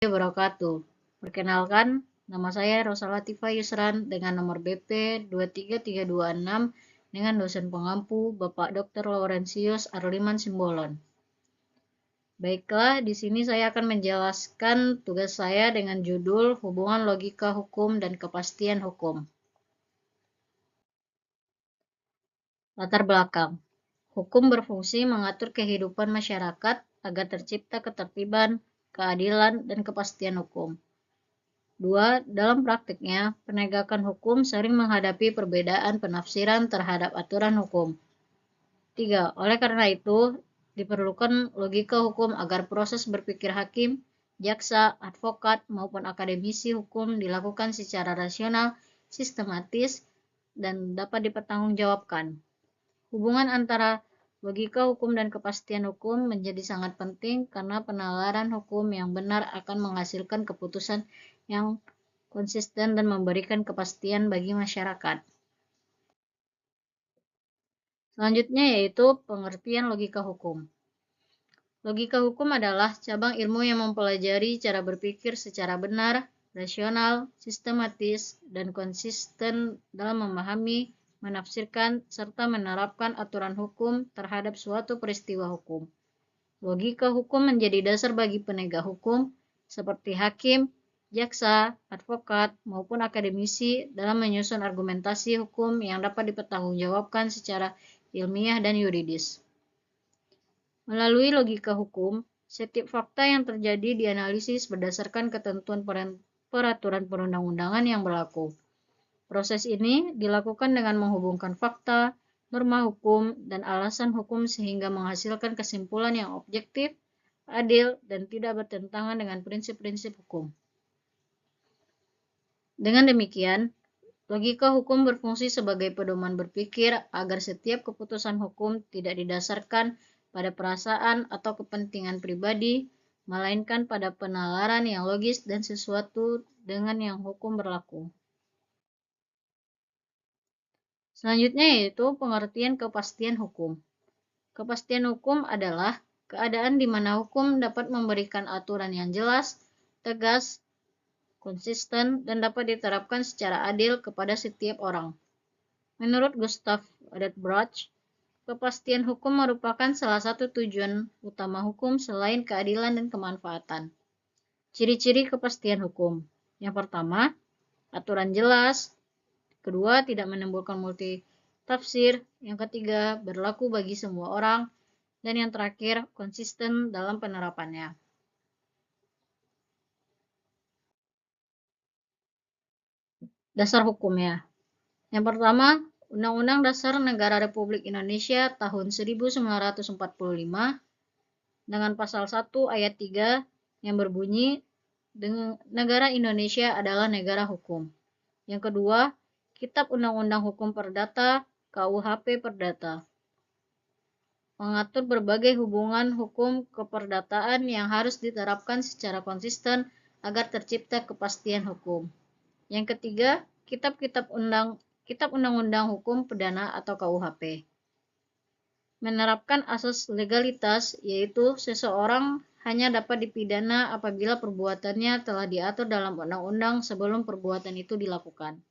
Wabarakatuh. Perkenalkan, nama saya Rosa Latifah Yusran dengan nomor BP 23326 dengan dosen pengampu Bapak Dr. Laurentius Arliman Simbolon. Baiklah, di sini saya akan menjelaskan tugas saya dengan judul Hubungan Logika Hukum dan Kepastian Hukum. Latar belakang. Hukum berfungsi mengatur kehidupan masyarakat agar tercipta ketertiban, keadilan, dan kepastian hukum. 2. Dalam praktiknya, penegakan hukum sering menghadapi perbedaan penafsiran terhadap aturan hukum. 3. Oleh karena itu, diperlukan logika hukum agar proses berpikir hakim, jaksa, advokat, maupun akademisi hukum dilakukan secara rasional, sistematis, dan dapat dipertanggungjawabkan. Hubungan antara logika hukum dan kepastian hukum menjadi sangat penting karena penalaran hukum yang benar akan menghasilkan keputusan yang konsisten dan memberikan kepastian bagi masyarakat. Selanjutnya yaitu pengertian logika hukum. Logika hukum adalah cabang ilmu yang mempelajari cara berpikir secara benar, rasional, sistematis, dan konsisten dalam memahami, menafsirkan, serta menerapkan aturan hukum terhadap suatu peristiwa hukum. Logika hukum menjadi dasar bagi penegak hukum seperti hakim, jaksa, advokat, maupun akademisi dalam menyusun argumentasi hukum yang dapat dipertanggungjawabkan secara ilmiah dan yuridis. Melalui logika hukum, setiap fakta yang terjadi dianalisis berdasarkan ketentuan peraturan perundang-undangan yang berlaku. Proses ini dilakukan dengan menghubungkan fakta, norma hukum, dan alasan hukum sehingga menghasilkan kesimpulan yang objektif, adil, dan tidak bertentangan dengan prinsip-prinsip hukum. Dengan demikian, logika hukum berfungsi sebagai pedoman berpikir agar setiap keputusan hukum tidak didasarkan pada perasaan atau kepentingan pribadi, melainkan pada penalaran yang logis dan sesuatu dengan yang hukum berlaku. Selanjutnya yaitu pengertian kepastian hukum. Kepastian hukum adalah keadaan di mana hukum dapat memberikan aturan yang jelas, tegas, konsisten, dan dapat diterapkan secara adil kepada setiap orang. Menurut Gustav Radbruch, kepastian hukum merupakan salah satu tujuan utama hukum selain keadilan dan kemanfaatan. Ciri-ciri kepastian hukum. Yang pertama, aturan jelas. Kedua, tidak menimbulkan multitafsir. Yang ketiga, berlaku bagi semua orang. Dan yang terakhir, konsisten dalam penerapannya. Dasar hukumnya. Yang pertama, Undang-Undang Dasar Negara Republik Indonesia tahun 1945 dengan pasal 1 ayat 3 yang berbunyi, negara Indonesia adalah negara hukum. Yang kedua, Kitab Undang-Undang Hukum Perdata, KUHP Perdata, mengatur berbagai hubungan hukum keperdataan yang harus diterapkan secara konsisten agar tercipta kepastian hukum. Yang ketiga, Kitab Undang-Undang Hukum Pidana atau KUHP. Menerapkan asas legalitas, yaitu seseorang hanya dapat dipidana apabila perbuatannya telah diatur dalam undang-undang sebelum perbuatan itu dilakukan.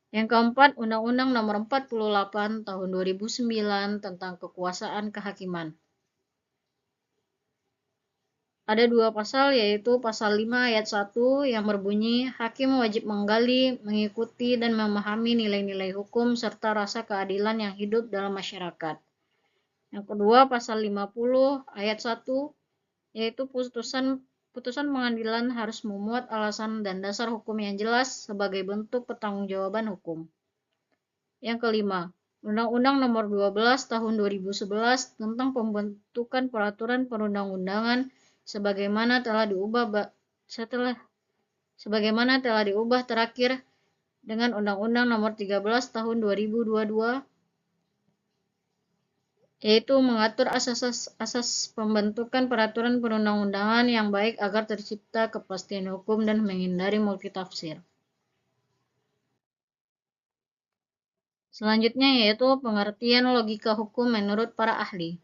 Yang keempat, Undang-Undang Nomor 48 Tahun 2009 tentang Kekuasaan Kehakiman. Ada dua pasal, yaitu pasal 5 ayat 1 yang berbunyi, hakim wajib menggali, mengikuti, dan memahami nilai-nilai hukum serta rasa keadilan yang hidup dalam masyarakat. Yang kedua, pasal 50 ayat 1, yaitu putusan pengadilan harus memuat alasan dan dasar hukum yang jelas sebagai bentuk pertanggungjawaban hukum. Yang kelima, Undang-Undang Nomor 12 Tahun 2011 tentang pembentukan peraturan perundang-undangan sebagaimana telah diubah terakhir dengan Undang-Undang Nomor 13 Tahun 2022, yaitu mengatur asas pembentukan peraturan perundang-undangan yang baik agar tercipta kepastian hukum dan menghindari multitafsir. Selanjutnya yaitu pengertian logika hukum menurut para ahli.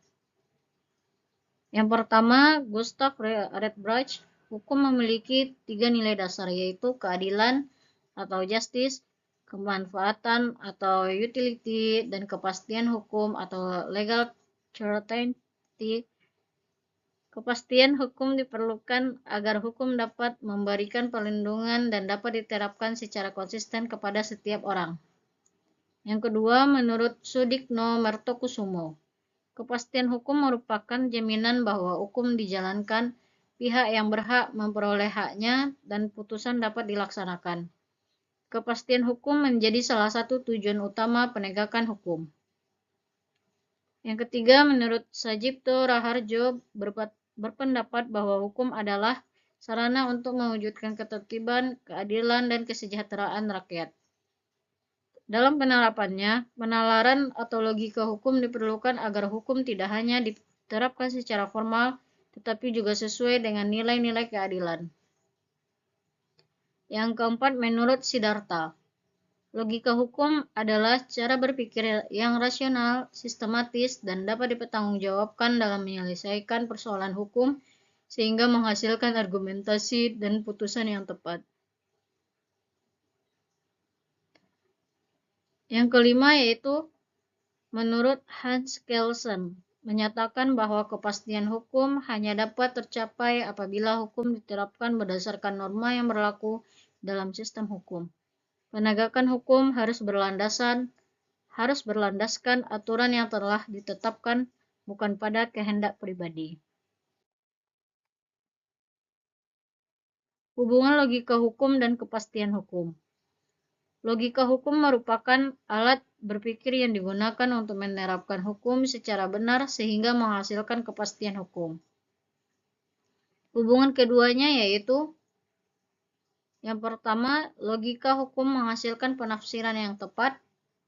Yang pertama, Gustav Redbridge, hukum memiliki 3 nilai dasar, yaitu keadilan atau justice, kemanfaatan atau utility, dan kepastian hukum atau legal certainty. Kepastian hukum diperlukan agar hukum dapat memberikan perlindungan dan dapat diterapkan secara konsisten kepada setiap orang. Yang kedua, menurut Sudikno Mertokusumo, kepastian hukum merupakan jaminan bahwa hukum dijalankan, pihak yang berhak memperoleh haknya, dan putusan dapat dilaksanakan. Kepastian hukum menjadi salah satu tujuan utama penegakan hukum. Yang ketiga, menurut Sajipto Raharjo berpendapat bahwa hukum adalah sarana untuk mewujudkan ketertiban, keadilan, dan kesejahteraan rakyat. Dalam penerapannya, penalaran atau logika hukum diperlukan agar hukum tidak hanya diterapkan secara formal, tetapi juga sesuai dengan nilai-nilai keadilan. Yang keempat, menurut Siddhartha, logika hukum adalah cara berpikir yang rasional, sistematis, dan dapat dipertanggungjawabkan dalam menyelesaikan persoalan hukum sehingga menghasilkan argumentasi dan putusan yang tepat. Yang kelima yaitu menurut Hans Kelsen, menyatakan bahwa kepastian hukum hanya dapat tercapai apabila hukum diterapkan berdasarkan norma yang berlaku dalam sistem hukum. Penegakan hukum harus berlandaskan aturan yang telah ditetapkan, bukan pada kehendak pribadi. Hubungan logika hukum dan kepastian hukum. Logika hukum merupakan alat berpikir yang digunakan untuk menerapkan hukum secara benar sehingga menghasilkan kepastian hukum. Hubungan keduanya yaitu yang pertama, logika hukum menghasilkan penafsiran yang tepat.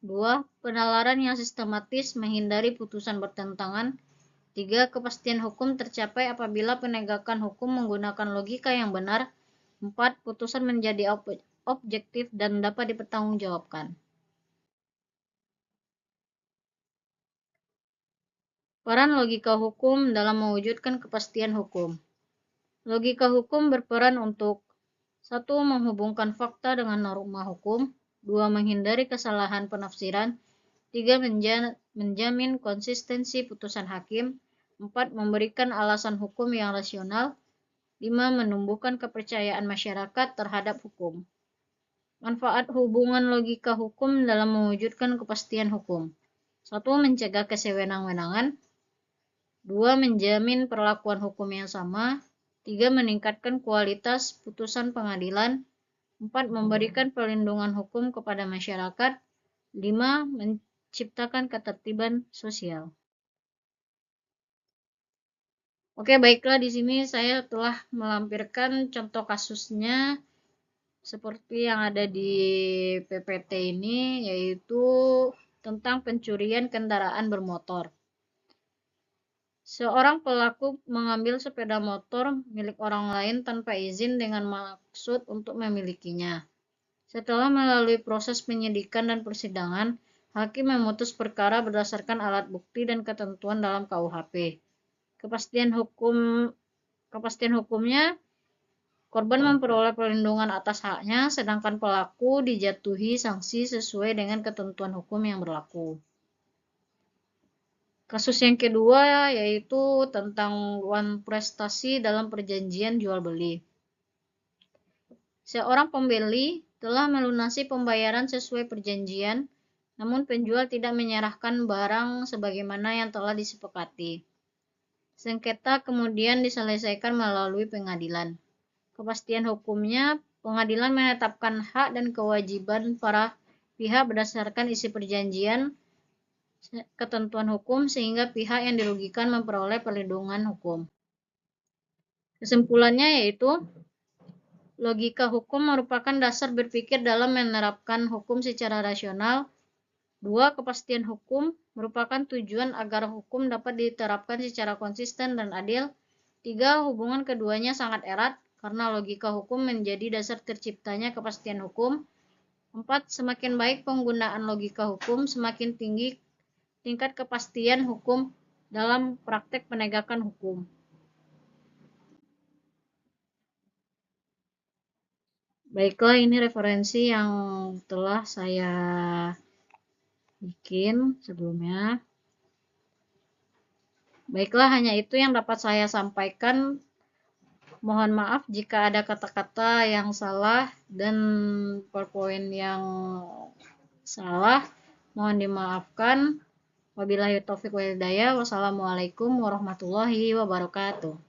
2. Penalaran yang sistematis menghindari putusan bertentangan. 3. Kepastian hukum tercapai apabila penegakan hukum menggunakan logika yang benar. 4. Putusan menjadi objektif dan dapat dipertanggungjawabkan. Peran logika hukum dalam mewujudkan kepastian hukum. Logika hukum berperan untuk 1. Menghubungkan fakta dengan norma hukum. 2. Menghindari kesalahan penafsiran. 3. Menjamin konsistensi putusan hakim. 4. Memberikan alasan hukum yang rasional. 5. Menumbuhkan kepercayaan masyarakat terhadap hukum. Manfaat hubungan logika hukum dalam mewujudkan kepastian hukum. 1. Mencegah kesewenang-wenangan. 2. Menjamin perlakuan hukum yang sama. 3. Meningkatkan kualitas putusan pengadilan. 4. Memberikan perlindungan hukum kepada masyarakat. 5. Menciptakan ketertiban sosial. Oke, baiklah, di sini saya telah melampirkan contoh kasusnya seperti yang ada di PPT ini, yaitu tentang pencurian kendaraan bermotor. Seorang pelaku mengambil sepeda motor milik orang lain tanpa izin dengan maksud untuk memilikinya. Setelah melalui proses penyidikan dan persidangan, hakim memutus perkara berdasarkan alat bukti dan ketentuan dalam KUHP. Kepastian hukumnya, korban memperoleh perlindungan atas haknya, sedangkan pelaku dijatuhi sanksi sesuai dengan ketentuan hukum yang berlaku. Kasus yang kedua yaitu tentang uang prestasi dalam perjanjian jual beli. Seorang pembeli telah melunasi pembayaran sesuai perjanjian, namun penjual tidak menyerahkan barang sebagaimana yang telah disepakati. Sengketa kemudian diselesaikan melalui pengadilan. Kepastian hukumnya, pengadilan menetapkan hak dan kewajiban para pihak berdasarkan isi perjanjian, ketentuan hukum, sehingga pihak yang dirugikan memperoleh perlindungan hukum. Kesimpulannya yaitu, logika hukum merupakan dasar berpikir dalam menerapkan hukum secara rasional. 2. Kepastian hukum merupakan tujuan agar hukum dapat diterapkan secara konsisten dan adil. 3. Hubungan keduanya sangat erat karena logika hukum menjadi dasar terciptanya kepastian hukum. 4. Semakin baik penggunaan logika hukum, semakin tinggi tingkat kepastian hukum dalam praktek penegakan hukum. Baiklah, ini referensi yang telah saya bikin sebelumnya. Baiklah, hanya itu yang dapat saya sampaikan. Mohon maaf jika ada kata-kata yang salah dan PowerPoint yang salah. Mohon dimaafkan. Wabillahi taufiq wal hidayah. Wassalamualaikum warahmatullahi wabarakatuh.